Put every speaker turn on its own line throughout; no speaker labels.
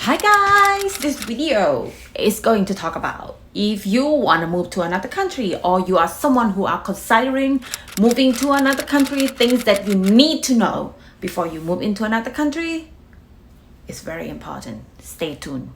Hi guys, this video is going to talk about if you want to move to another country or you are someone who are considering moving to another country, things that you need to know before you move into another country. It's very important. Stay tuned.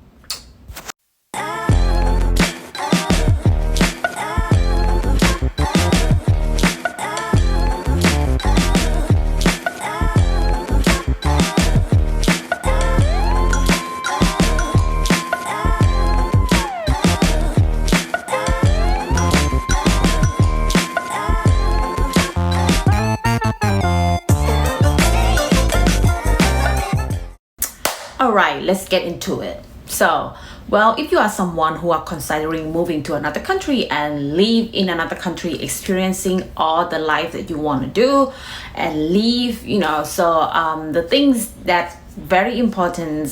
Alright, let's get into it. So, well, if you are someone who are considering moving to another country and live in another country, experiencing all the life that you want to do and live, the things that very important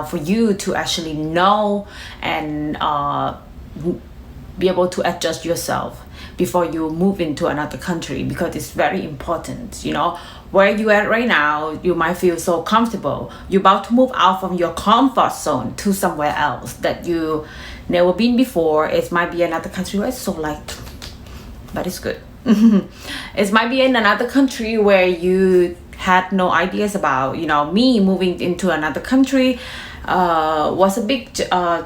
for you to actually know and be able to adjust yourself before you move into another country, because it's very important. Where you at right now, you might feel so comfortable. You're about to move out from your comfort zone to somewhere else that you never been before. It might be another country where it's so light, but it's good. It might be in another country where you had no ideas about. Me moving into another country was a big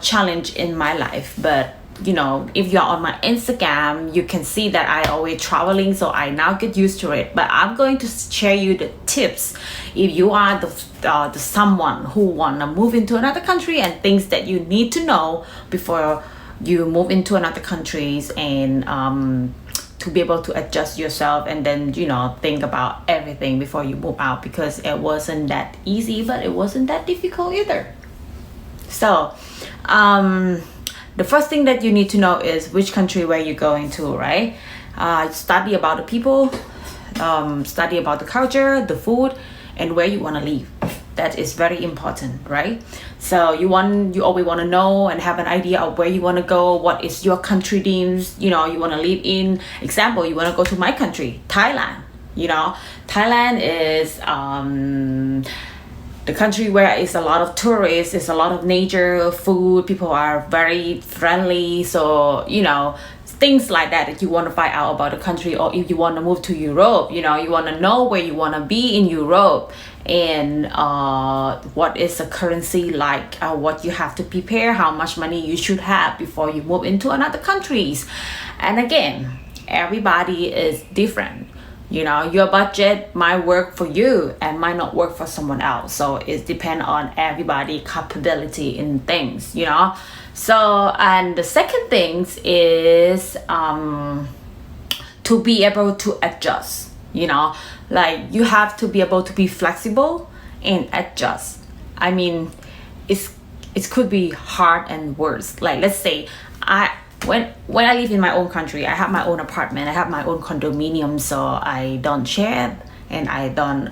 challenge in my life, but if you're on my Instagram, you can see that I always traveling, so I now get used to it. But I'm going to share you the tips if you are the someone who wanna move into another country, and things that you need to know before you move into another countries, and to be able to adjust yourself, and then think about everything before you move out, because it wasn't that easy, but it wasn't that difficult either. So the first thing that you need to know is which country where you're going to, right? Study about the people, study about the culture, the food, and where you want to live. That is very important, right? So you always want to know and have an idea of where you want to go, what is your country dreams, you want to live in. Example, you want to go to my country, Thailand. Thailand is the country where it's a lot of tourists, it's a lot of nature, food, people are very friendly. So, things like that you want to find out about the country. Or if you want to move to Europe, you want to know where you want to be in Europe, and what is the currency like, what you have to prepare, how much money you should have before you move into another countries. And again, everybody is different. Your budget might work for you and might not work for someone else. So it depends on everybody's capability in things, So, and the second thing is to be able to adjust, like you have to be able to be flexible and adjust. I mean, it could be hard and worse. Like, let's say when I live in my own country, I have my own apartment, I have my own condominium, so I don't share, and I don't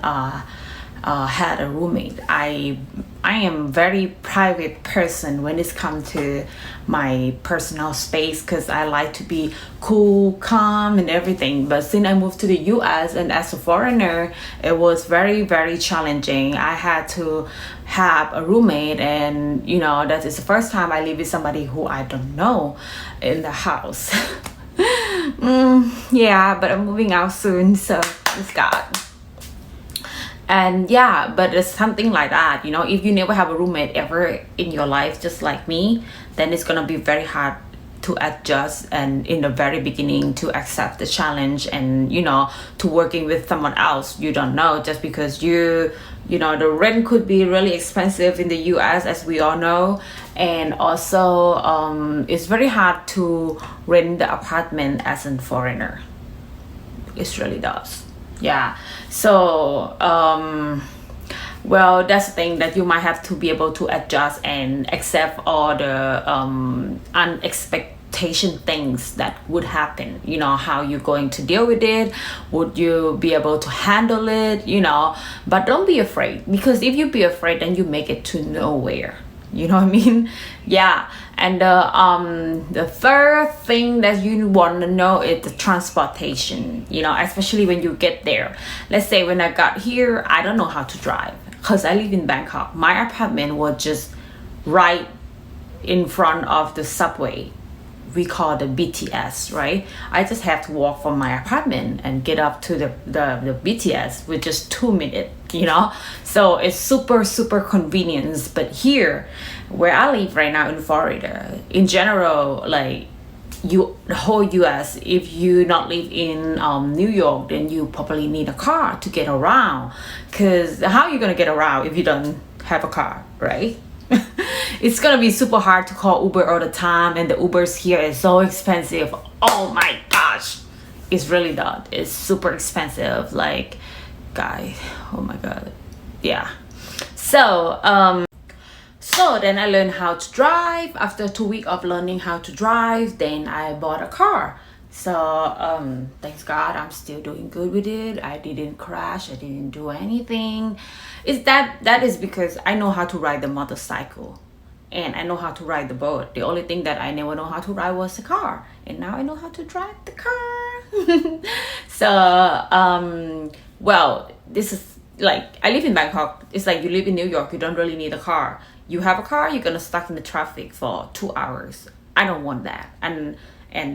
had a roommate. I am very private person when it comes to my personal space, because I like to be cool, calm, and everything. But since I moved to the US, and as a foreigner, it was very, very challenging. I had to have a roommate, and that is the first time I live with somebody who I don't know in the house. Yeah, but I'm moving out soon, so it's God. And yeah, but it's something like that, if you never have a roommate ever in your life, just like me, then it's gonna be very hard to adjust, and in the very beginning to accept the challenge, and to working with someone else you don't know, just because the rent could be really expensive in the US, as we all know. And also it's very hard to rent the apartment as a foreigner. It really does. Yeah. So well, that's the thing, that you might have to be able to adjust and accept all the unexpectation things that would happen. How you're going to deal with it, would you be able to handle it, but don't be afraid, because if you be afraid, then you make it to nowhere. You know what I mean? Yeah. And the third thing that you want to know is the transportation, especially when you get there. Let's say when I got here, I don't know how to drive because I live in Bangkok. My apartment was just right in front of the subway. We call the BTS, right? I just have to walk from my apartment and get up to the BTS with just 2 minutes, So it's super convenience. But here, where I live right now in Florida, in general, like the whole US, if you not live in New York, then you probably need a car to get around. Because how are you gonna get around if you don't have a car, right? It's gonna be super hard to call Uber all the time, and the Ubers here is so expensive. Oh my gosh, it's really not. It's super expensive. Like, guys, oh my god, yeah. So then I learned how to drive. After 2 weeks of learning how to drive, then I bought a car. So thanks God, I'm still doing good with it. I didn't crash. I didn't do anything. That is because I know how to ride the motorcycle, and I know how to ride the boat. The only thing that I never know how to ride was the car, and now I know how to drive the car. So well, this is like, I live in Bangkok. It's like you live in New York. You don't really need a car. You have a car, you're gonna stuck in the traffic for 2 hours. I don't want that, and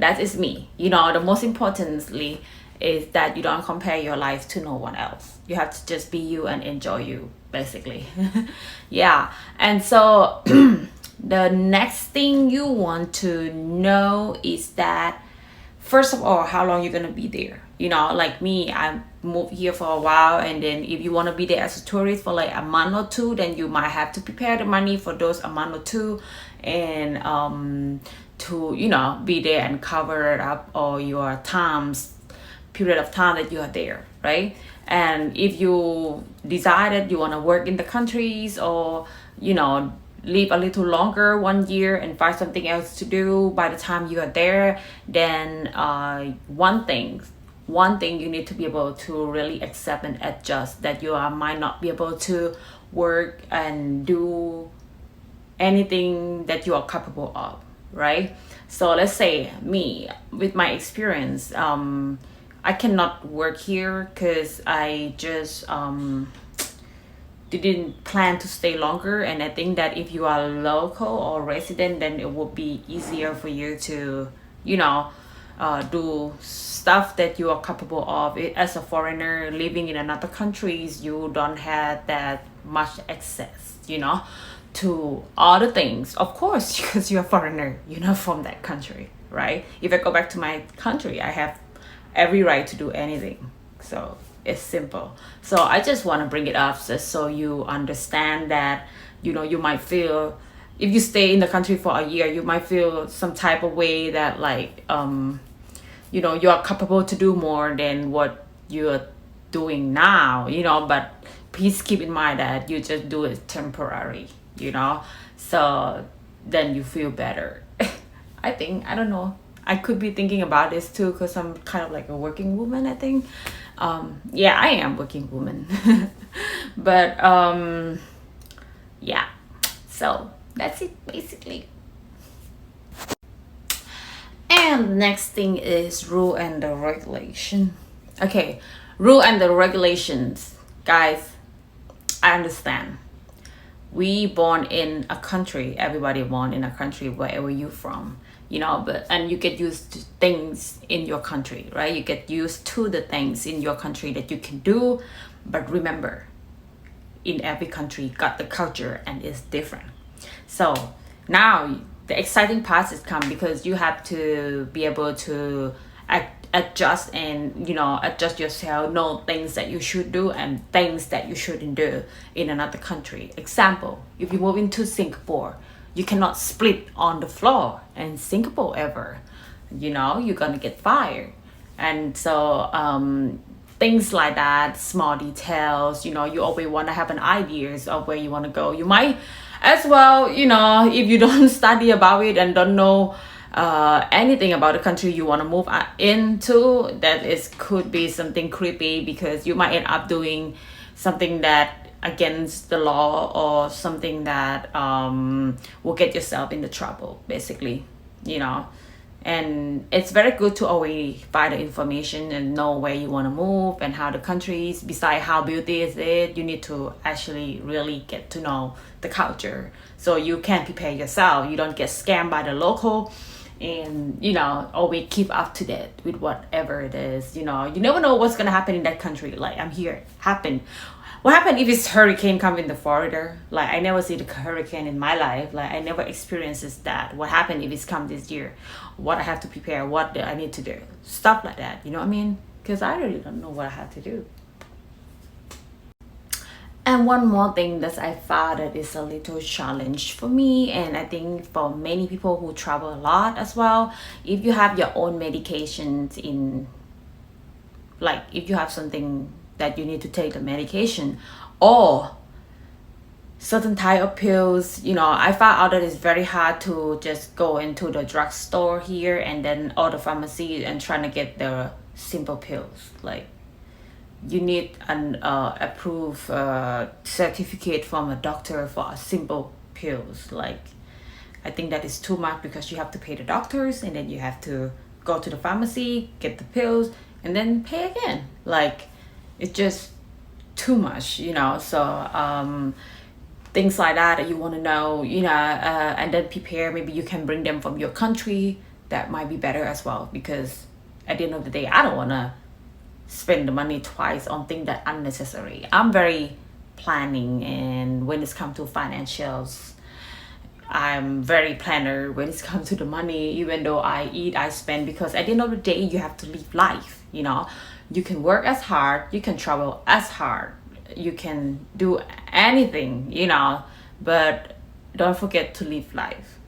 that is me. The most importantly is that you don't compare your life to no one else. You have to just be you and enjoy you, basically. Yeah. And so the next thing you want to know is that, first of all, how long you're gonna be there. Like me, I moved here for a while, and then if you want to be there as a tourist for like a month or two, then you might have to prepare the money for those a month or two, and to be there and cover it up all your period of time that you are there, right? And if you decided you want to work in the countries, or live a little longer, 1 year, and find something else to do by the time you are there, then one thing you need to be able to really accept and adjust, that you might not be able to work and do anything that you are capable of, right? So let's say me, with my experience, I cannot work here because I just didn't plan to stay longer. And I think that if you are local or resident, then it would be easier for you to do stuff that you are capable of. As a foreigner living in another countries, you don't have that much access to all the things, of course, because you're a foreigner, you're not from that country, right? If I go back to my country, I have every right to do anything. So it's simple. So I just want to bring it up just so you understand that you might feel, if you stay in the country for a year, you might feel some type of way that like you are capable to do more than what you're doing now, but please keep in mind that you just do it temporary, so then you feel better. I don't know, I could be thinking about this too, because I'm kind of like a working woman, I think. Yeah, I am working woman. But yeah, so that's it basically. And next thing is rule and the regulation. Okay, rule and the regulations, guys. I understand. We born in a country. Everybody born in a country wherever you from, and you get used to things in your country, right? You get used to the things in your country that you can do. But remember, in every country got the culture and it's different. So now the exciting part is come, because you have to be able to adjust and adjust yourself, know things that you should do and things that you shouldn't do in another country. Example, if you move into Singapore, you cannot split on the floor in Singapore ever. You're gonna get fired. And so things like that, small details, you always want to have an ideas of where you want to go. You might as well, if you don't study about it and don't know anything about the country you want to move into, that could be something creepy, because you might end up doing something that against the law, or something that will get yourself into trouble, basically. And it's very good to always find the information and know where you want to move and how the countries, beside how beauty is it, you need to actually really get to know the culture so you can prepare yourself. You don't get scammed by the local, and always keep up to date with whatever it is. You never know what's gonna happen in that country. Like, I'm here, happen. What happened if this hurricane come in the Florida? Like, I never see the hurricane in my life. Like, I never experiences that. What happened if it's come this year? What I have to prepare, what I need to do, stuff like that. You know what I mean? Because I really don't know what I have to do. And one more thing that I found that is a little challenge for me, and I think for many people who travel a lot as well, if you have your own medications in, like if you have something that you need to take the medication, or certain type of pills, I found out that it's very hard to just go into the drugstore here and then or the pharmacy and trying to get the simple pills. Like, you need an approved certificate from a doctor for simple pills. Like, I think that is too much because you have to pay the doctors and then you have to go to the pharmacy, get the pills, and then pay again. Like, it's just too much, so things like that you want to know, and then prepare. Maybe you can bring them from your country. That might be better as well, because at the end of the day, I don't want to spend the money twice on things that are unnecessary. I'm very planning, and when it's come to financials, I'm very planner when it's come to the money. Even though I eat, I spend, because at the end of the day, you have to live life. You can work as hard, you can travel as hard, you can do anything, but don't forget to live life.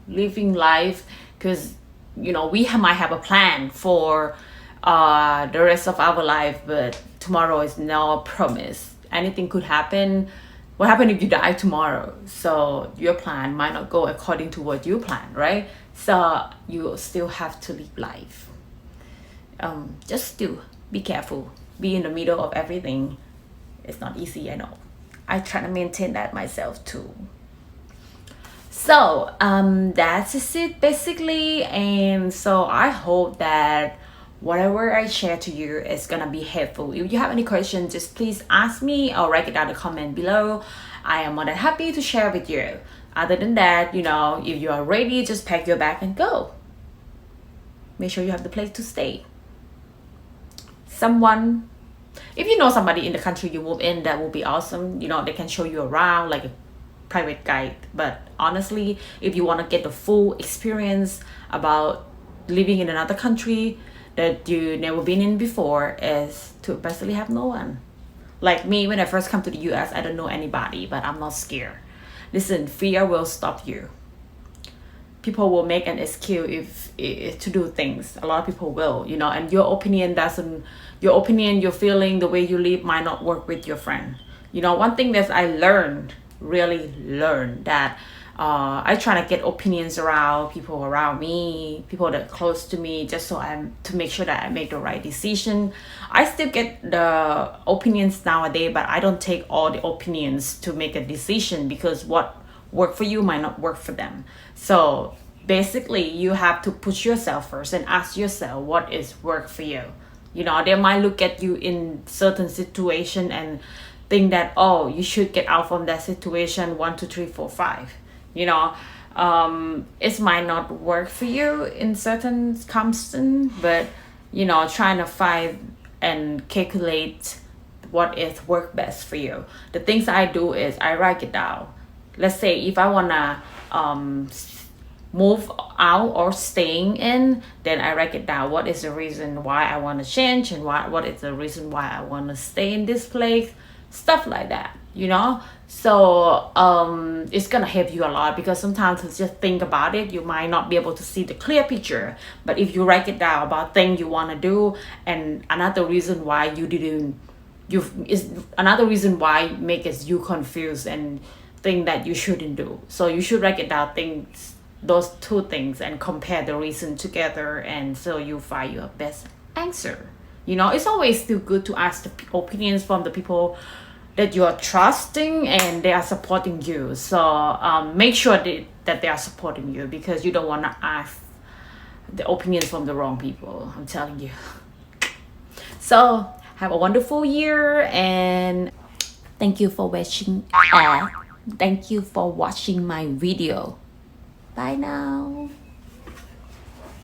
Living life, because we might have a plan for the rest of our life, but tomorrow is no promise. Anything could happen. What happens if you die tomorrow? So your plan might not go according to what you plan, right? So you still have to live life. Just still be careful. Be in the middle of everything. It's not easy, I know. I try to maintain that myself too. So that's it basically. And so I hope that whatever I share to you is gonna be helpful. If you have any questions, just please ask me or write it down in the comment below. I am more than happy to share with you. Other than that, if you are ready, just pack your bag and go. Make sure you have the place to stay. If you know somebody in the country you move in, that will be awesome. They can show you around like a private guide. But honestly, if you want to get the full experience about living in another country that you never been in before, is to basically have no one. Like me, when I first come to the US, I don't know anybody, but I'm not scared. Listen, fear will stop you. People will make an excuse if to do things. A lot of people will, and your opinion, your feeling, the way you live might not work with your friend. One thing that I really learned, that I try to get opinions around people around me, people that are close to me, just to make sure that I make the right decision. I still get the opinions nowadays, but I don't take all the opinions to make a decision, because what work for you might not work for them. So basically, you have to put yourself first and ask yourself what is work for you. They might look at you in certain situation and think that, oh, you should get out from that situation 1 2 3 4 5. It might not work for you in certain circumstances, but trying to find and calculate what is work best for you. The things I do is I write it down. Let's say if I wanna move out or staying in, then I write it down. What is the reason why I want to change, and what is the reason why I want to stay in this place, stuff like that. So it's gonna help you a lot, because sometimes to just think about it, you might not be able to see the clear picture. But if you write it down about things you want to do, and another reason why is another reason why makes you confused and think that you shouldn't do. So you should write it down, those two things, and compare the reason together, and so you find your best answer. It's always still good to ask the opinions from the people that you are trusting and they are supporting you. So make sure that they are supporting you, because you don't want to ask the opinions from the wrong people. I'm telling you. So have a wonderful year and thank you for watching. Thank you for watching my video. Bye now.